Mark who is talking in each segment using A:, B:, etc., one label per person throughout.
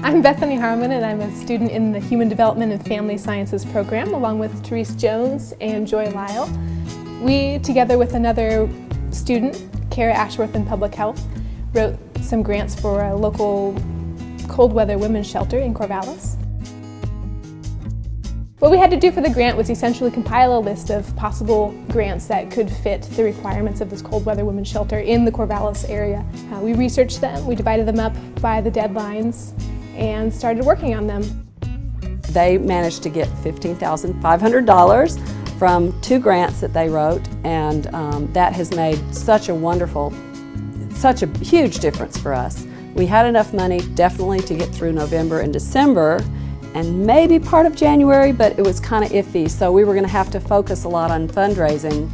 A: I'm Bethany Harmon, and I'm a student in the Human Development and Family Sciences program, along with Therese Jones and Joy Lyle. We, together with another student, Kara Ashworth in Public Health, wrote some grants for a local cold weather women's shelter in Corvallis. What we had to do for the grant was essentially compile a list of possible grants that could fit the requirements of this cold weather women's shelter in the Corvallis area. We researched them, we divided them up by the deadlines, and started working on them.
B: They managed to get $15,500 from 2 grants that they wrote, and that has made such a huge difference for us. We had enough money definitely to get through November and December, and maybe part of January, but it was kind of iffy, so we were going to have to focus a lot on fundraising,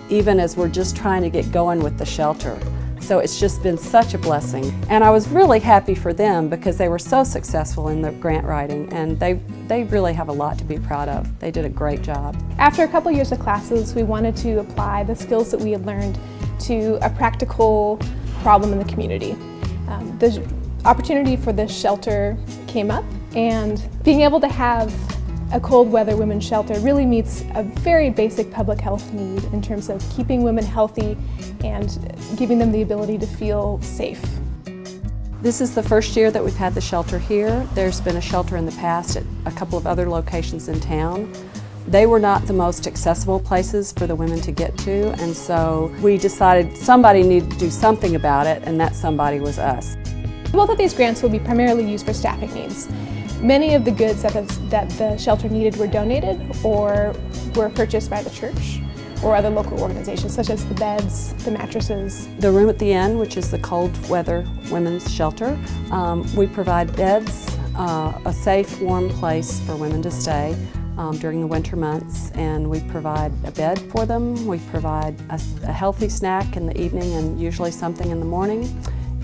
B: even as we're just trying to get going with the shelter. So it's just been such a blessing. And I was really happy for them because they were so successful in the grant writing, and they really have a lot to be proud of. They did a great job.
A: After a couple years of classes, we wanted to apply the skills that we had learned to a practical problem in the community. The opportunity for this shelter came up, and being able to have a cold weather women's shelter really meets a very basic public health need in terms of keeping women healthy and giving them the ability to feel safe.
B: This is the first year that we've had the shelter here. There's been a shelter in the past at a couple of other locations in town. They were not the most accessible places for the women to get to, and so we decided somebody needed to do something about it, and that somebody was us.
A: Both of these grants will be primarily used for staffing needs. Many of the goods that the shelter needed were donated or were purchased by the church or other local organizations, such as the beds, the mattresses.
B: The room at the end, which is the cold weather women's shelter, we provide beds, a safe, warm place for women to stay during the winter months, and we provide a bed for them. We provide a healthy snack in the evening and usually something in the morning.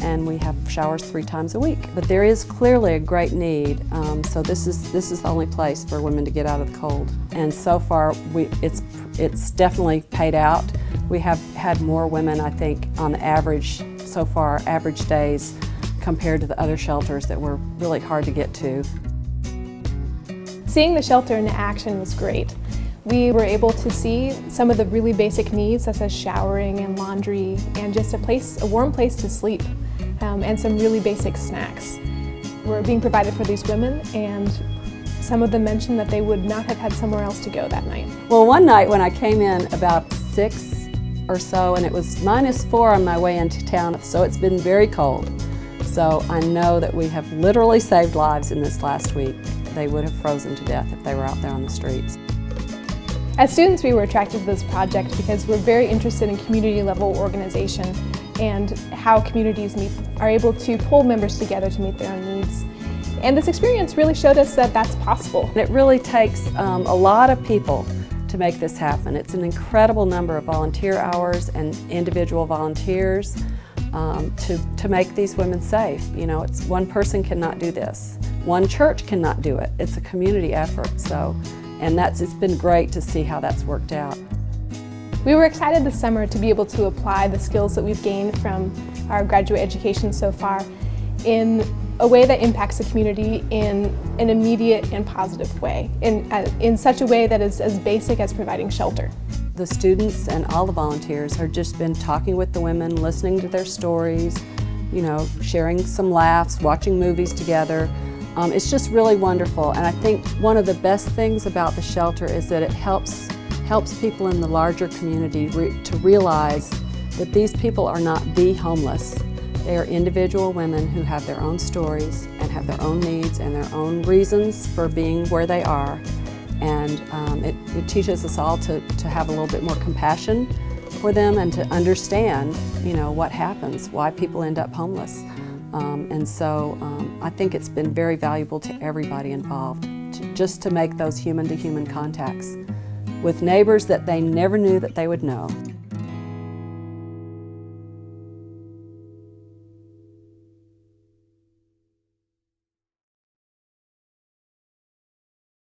B: And we have showers 3 times a week. But there is clearly a great need, so this is the only place for women to get out of the cold. And so far, it's definitely paid out. We have had more women, I think, on average, so far, average days, compared to the other shelters that were really hard to get to.
A: Seeing the shelter in action was great. We were able to see some of the really basic needs, such as showering and laundry, and just a warm place to sleep, and some really basic snacks were being provided for these women, and some of them mentioned that they would not have had somewhere else to go that night.
B: Well, one night when I came in about 6 or so, and it was -4 on my way into town, so it's been very cold. So I know that we have literally saved lives in this last week. They would have frozen to death if they were out there on the streets.
A: As students, we were attracted to this project because we're very interested in community-level organization and how communities are able to pull members together to meet their own needs. And this experience really showed us that that's possible.
B: It really takes a lot of people to make this happen. It's an incredible number of volunteer hours and individual volunteers to make these women safe. You know, one person cannot do this. One church cannot do it. It's a community effort. And it's been great to see how that's worked out.
A: We were excited this summer to be able to apply the skills that we've gained from our graduate education so far in a way that impacts the community in an immediate and positive way, in such a way that is as basic as providing shelter.
B: The students and all the volunteers have just been talking with the women, listening to their stories, you know, sharing some laughs, watching movies together. It's just really wonderful, and I think one of the best things about the shelter is that it helps people in the larger community to realize that these people are not the homeless. They are individual women who have their own stories and have their own needs and their own reasons for being where they are. And it teaches us all to have a little bit more compassion for them and to understand, you know, what happens, why people end up homeless. I think it's been very valuable to everybody involved, just to make those human-to-human contacts with neighbors that they never knew that they would know.